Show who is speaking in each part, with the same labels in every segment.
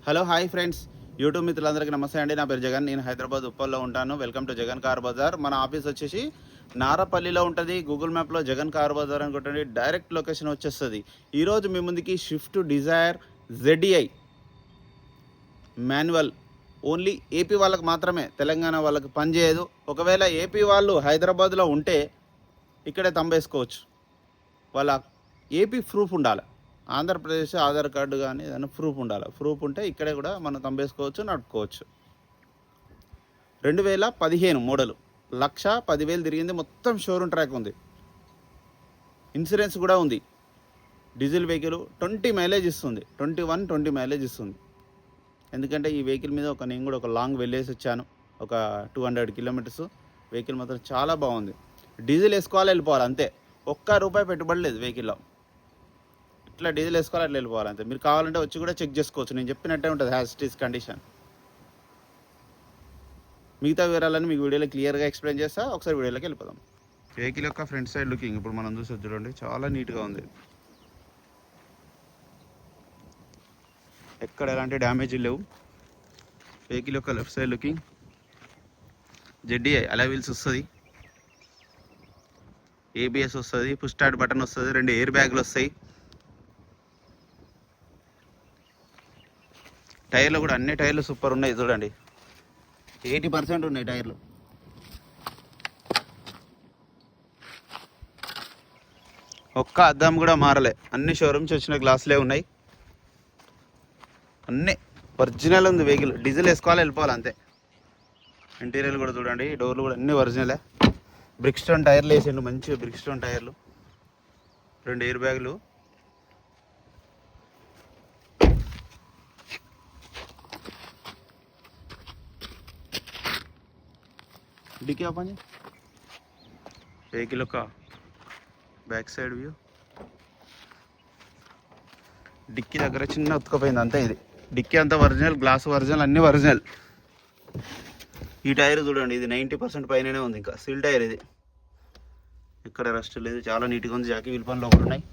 Speaker 1: Hello hi friends, YouTube మిత్రులందరికీ నమస్తే అండి. నా పేరు జగన్. నేను హైదరాబాద్ ఉప్పల్లో ఉంటాను. Welcome to Jagan car bazaar. మన ఆఫీస్ వచ్చేసి నారపల్లిలో ఉంటుంది. గూగుల్ మ్యాప్లో జగన్ కార్ బజార్ అని కొట్టండి, డైరెక్ట్ లొకేషన్ వచ్చేస్తుంది. ఈరోజు మీ ముందుకి Swift Dzire ZDI manual only AP వాళ్ళకి మాత్రమే, తెలంగాణ వాళ్ళకి పనిచేయదు. ఒకవేళ ఏపీ వాళ్ళు హైదరాబాద్లో ఉంటే ఇక్కడే తంబేసుకోవచ్చు. వాళ్ళ ఏపీ ప్రూఫ్ ఉండాలి, ఆంధ్రప్రదేశ్ ఆధార్ కార్డు కానీ ఏదైనా ప్రూఫ్ ఉండాలి. ప్రూఫ్ ఉంటే ఇక్కడే కూడా మనం తంబేసుకోవచ్చు, నడుపుకోవచ్చు. 2015 మోడలు, 1,10,000 తిరిగింది. మొత్తం షోరూమ్ ట్రాక్ ఉంది, ఇన్సూరెన్స్ కూడా ఉంది. డీజిల్ వెహికల్ 20 మైలేజ్ ఇస్తుంది, 21-20 మైలేజ్ ఇస్తుంది. ఎందుకంటే ఈ వెహికల్ మీద నేను కూడా ఒక లాంగ్ వెళ్ళేసి వచ్చాను, ఒక 200 కిలోమీటర్స్. వెహికల్ మాత్రం చాలా బాగుంది. డీజిల్ వేసుకోవాలి, వెళ్ళిపోవాలి అంతే. ₹1 పెట్టుబడి లేదు వెహికల్లో. ఇట్లా డీజిల్ వేసుకోవాలి, అట్లా వెళ్ళిపోవాలి అంతే. మీరు కావాలంటే వచ్చి కూడా చెక్ చేసుకోవచ్చు. నేను చెప్పినట్టే ఉంటుంది యాజ్ ఇట్ ఈస్ కండిషన్. మిగతా వివరాలను మీకు వీడియోలో క్లియర్గా ఎక్స్ప్లెయిన్ చేస్తా. ఒకసారి వీడియోలోకి వెళ్ళిపోదాం. వెహికల్ యొక్క ఫ్రంట్ సైడ్ లుకింగ్ ఇప్పుడు మనం చూసి చూడండి, చాలా నీట్గా ఉంది. ఎక్కడ ఎలాంటి డ్యామేజ్ లేవు. వెహికల్ యొక్క లెఫ్ట్ సైడ్ లుకింగ్ ZDI అలా వీల్స్ వస్తుంది, ABS వస్తుంది, పుష్ స్టార్ట్ బటన్ వస్తుంది, 2 ఎయిర్ బ్యాగులు వస్తాయి. టైర్లు కూడా అన్ని టైర్లు సూపర్ ఉన్నాయి చూడండి, 80% ఉన్నాయి టైర్లు. ఒక్క అద్దం కూడా మారలే, అన్ని షోరూమ్స్ వచ్చిన గ్లాసులే ఉన్నాయి. అన్నీ ఒరిజినల్ ఉంది వెహికల్. డీజిల్ వేసుకోవాలి, వెళ్ళిపోవాలి అంతే. ఇంటీరియర్ కూడా చూడండి, డోర్లు కూడా అన్నీ ఒరిజినలే. బ్రిక్స్టోన్ టైర్లు వేసిండు, మంచిగా బ్రిక్స్టోన్ టైర్లు, 2 ఎయిర్ బ్యాగులు. డిక్కీ ఓపెన్ చేయి. వెహికల్ యొక్క బ్యాక్ సైడ్ వ్యూ. డిక్కీ దగ్గర చిన్న ఉతుకపోయింది అంతే. ఇది డిక్కీ అంతా ఒరిజినల్, గ్లాస్ ఒరిజినల్, అన్నీ ఒరిజినల్. ఈ టైర్ చూడండి, ఇది 90% పైననే ఉంది. ఇంకా సీల్ టైర్ ఇది, ఎక్కడ రస్ట్ లేదు, చాలా నీట్గా ఉంది. జాకీ వీల్ పనులు ఒకటి ఉన్నాయి.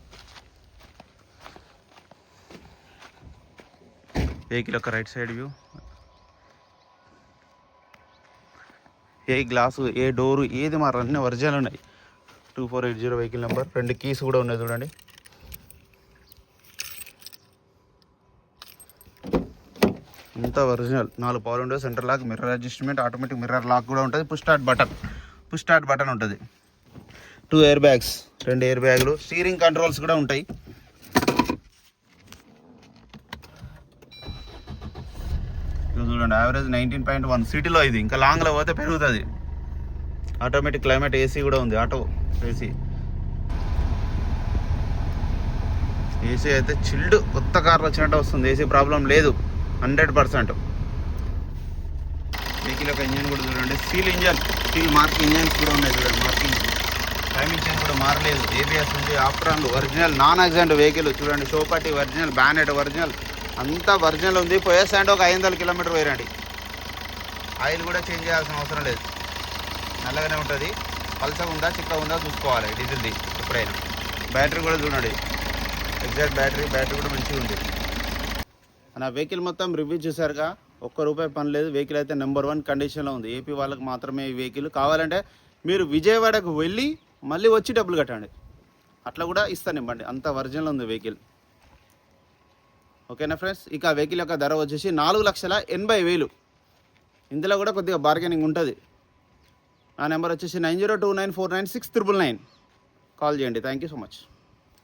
Speaker 1: వెహికల్ యొక్క రైట్ సైడ్ వ్యూ. ఏ గ్లాసు, ఏ డోరు, ఏది మారు, అన్నీ ఒరిజినల్ ఉన్నాయి. 2480 వెహికల్ నెంబర్. 2 కీస్ కూడా ఉన్నాయి చూడండి. అంతా original. 4 power window, centre lock, mirror adjustment, automatic mirror lock కూడా ఉంటుంది. పుష్ స్టార్ట్ బటన్ ఉంటుంది. 2 ఎయిర్ బ్యాగ్స్, 2 ఎయిర్ బ్యాగులు. స్టీరింగ్ కంట్రోల్స్ కూడా ఉంటాయి. చూడండి, యావరేజ్ 19.1. సిటీలో ఇది, ఇంకా లాంగ్లో పోతే పెరుగుతుంది. ఆటోమేటిక్ క్లైమేట్ AC కూడా ఉంది, ఆటో ఏసీ అయితే చిల్డ్, కొత్త కార్లు వచ్చినట్టు వస్తుంది. ఏసీ ప్రాబ్లం లేదు 100%. వెహికల్ యొక్క ఇంజన్ కూడా చూడండి, స్టీల్ మార్క్ ఇంజన్స్ కూడా ఉన్నాయి చూడండి. మార్కింగ్ టైమ్ ఇంజన్ కూడా మారలేదు. ABS ఉంది, apron original, non accident vehicle. చూడండి, షోపాటి ఒరిజినల్, బ్యానెట్ ఒరిజినల్, అంతా ఒరిజినల్ ఉంది. పోయేసాంటే ఒక 500 కిలోమీటర్ పోయిరండి. ఆయిల్ కూడా చేంజ్ చేయాల్సిన అవసరం లేదు, నల్లగానే ఉంటుంది. పల్సగా ఉందా, చిక్కగా ఉందా చూసుకోవాలి డీజిల్ది ఎప్పుడైనా. బ్యాటరీ కూడా చూడండి, ఎగ్జాక్ట్ బ్యాటరీ కూడా మంచిగా ఉంది. నా వెహికల్ మొత్తం రివ్యూ చూసారుగా, ₹1 పని లేదు. వెహికల్ అయితే నెంబర్ 1 కండిషన్లో ఉంది. ఏపీ వాళ్ళకి మాత్రమే ఈ వెహికల్. కావాలంటే మీరు విజయవాడకు వెళ్ళి మళ్ళీ వచ్చి డబ్బులు కట్టండి, అట్లా కూడా ఇస్తాను ఇవ్వండి. అంత ఒరిజినల్ ఉంది వెహికల్. ఓకేనా ఫ్రెండ్స్. ఇక వెహికల్ యొక్క ధర వచ్చేసి 4,80,000. ఇందులో కూడా కొద్దిగా బార్గెనింగ్ ఉంటుంది. నా నెంబర్ వచ్చేసి 9029496999. కాల్ చేయండి. Thank you so much.